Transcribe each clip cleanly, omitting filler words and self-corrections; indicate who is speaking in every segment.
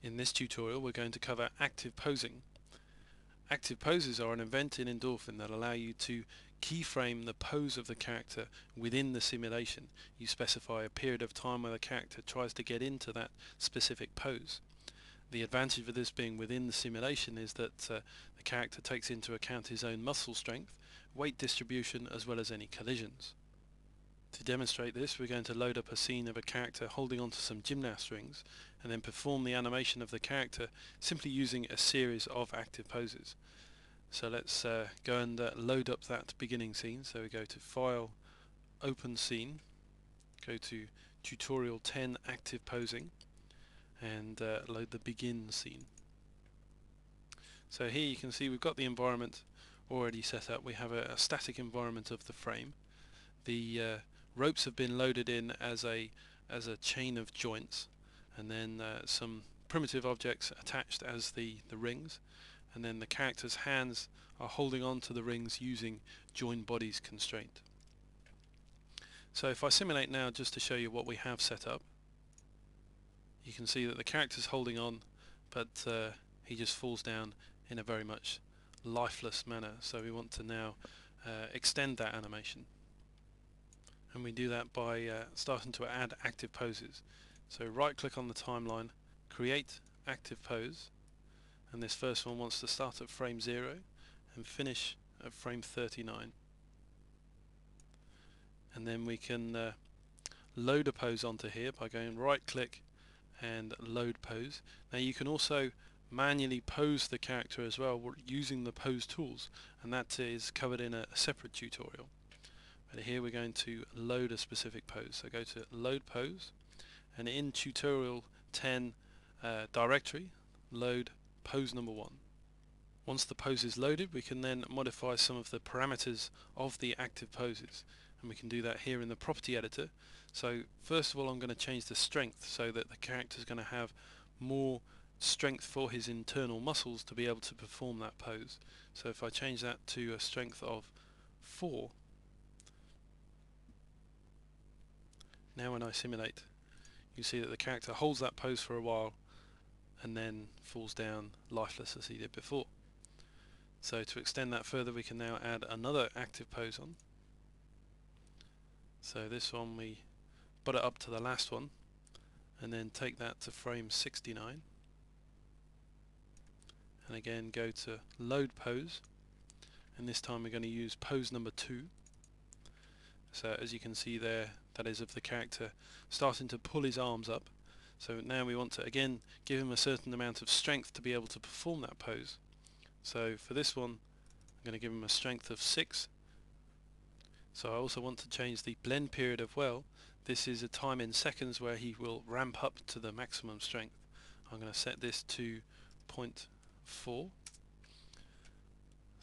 Speaker 1: In this tutorial we're going to cover active posing. Active poses are an event in Endorphin that allow you to keyframe the pose of the character within the simulation. You specify a period of time where the character tries to get into that specific pose. The advantage of this being within the simulation is that the character takes into account his own muscle strength, weight distribution, as well as any collisions. To demonstrate this, we're going to load up a scene of a character holding onto some gymnast rings and then perform the animation of the character simply using a series of active poses. So let's go and load up that beginning scene. So we go to File, Open Scene, go to Tutorial 10 Active Posing, and load the begin scene. So here you can see we've got the environment already set up. We have a static environment of the frame. The ropes have been loaded in as a chain of joints, and then some primitive objects attached as the rings, and then the character's hands are holding on to the rings using join bodies constraint. So if I simulate now just to show you what we have set up, you can see that the character's holding on, but he just falls down in a very much lifeless manner. So we want to now extend that animation. And we do that by starting to add active poses. So right click on the timeline, create active pose, and this first one wants to start at frame 0 and finish at frame 39. And then we can load a pose onto here by going right click and load pose. Now you can also manually pose the character as well using the pose tools, and that is covered in a separate tutorial. But here we're going to load a specific pose. So go to load pose, and in tutorial 10 directory, load pose number 1. Once the pose is loaded, we can then modify some of the parameters of the active poses, and we can do that here in the property editor. So first of all, I'm going to change the strength so that the character is going to have more strength for his internal muscles to be able to perform that pose. So if I change that to a strength of 4, now when I simulate, you see that the character holds that pose for a while and then falls down lifeless as he did before. So to extend that further, we can now add another active pose on. So this one we butt it up to the last one and then take that to frame 69, and again go to load pose, and this time we're going to use pose number 2. So as you can see there, that is of the character starting to pull his arms up. So now we want to again give him a certain amount of strength to be able to perform that pose. So for this one I'm going to give him a strength of 6. So I also want to change the blend period of well. This is a time in seconds where he will ramp up to the maximum strength. I'm going to set this to 0.4.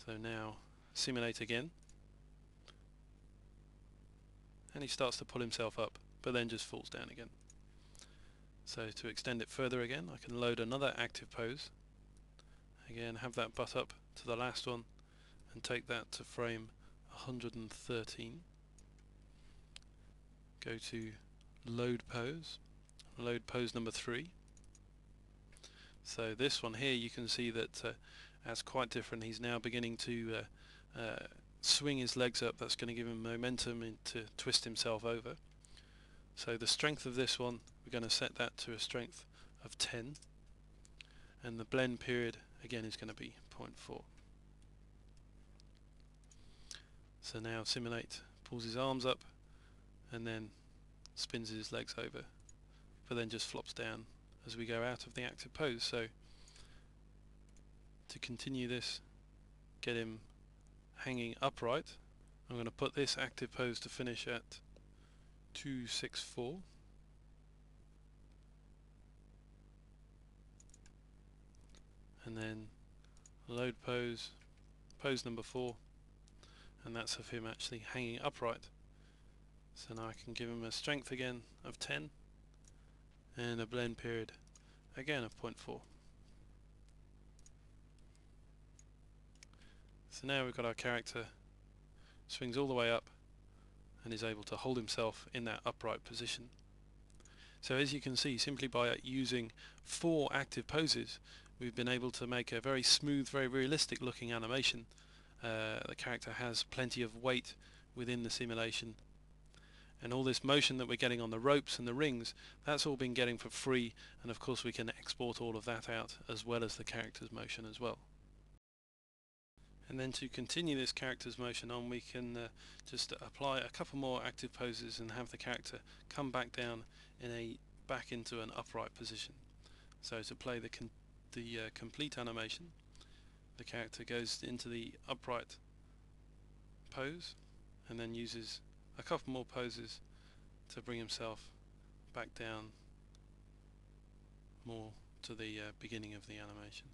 Speaker 1: So now simulate again, and he starts to pull himself up, but then just falls down again. So to extend it further again, I can load another active pose. Again, have that butt up to the last one and take that to frame 113. Go to load pose number 3. So this one here, you can see that that's quite different. He's now beginning to swing his legs up. That's going to give him momentum to twist himself over. So the strength of this one, we're going to set that to a strength of 10, and the blend period again is going to be 0.4. So now simulate, pulls his arms up and then spins his legs over, but then just flops down as we go out of the active pose. So to continue this, get him hanging upright, I'm going to put this active pose to finish at 264. And then load pose, pose number 4, and that's of him actually hanging upright. So now I can give him a strength again of 10 and a blend period again of 0.4. So now we've got our character swings all the way up and is able to hold himself in that upright position. So as you can see, simply by using 4 active poses, we've been able to make a very smooth, very realistic looking animation. The character has plenty of weight within the simulation, and all this motion that we're getting on the ropes and the rings, that's all been getting for free, and of course we can export all of that out as well as the character's motion as well. And then to continue this character's motion on, we can just apply a couple more active poses and have the character come back down back into an upright position. So to play the complete animation, the character goes into the upright pose and then uses a couple more poses to bring himself back down more to the beginning of the animation.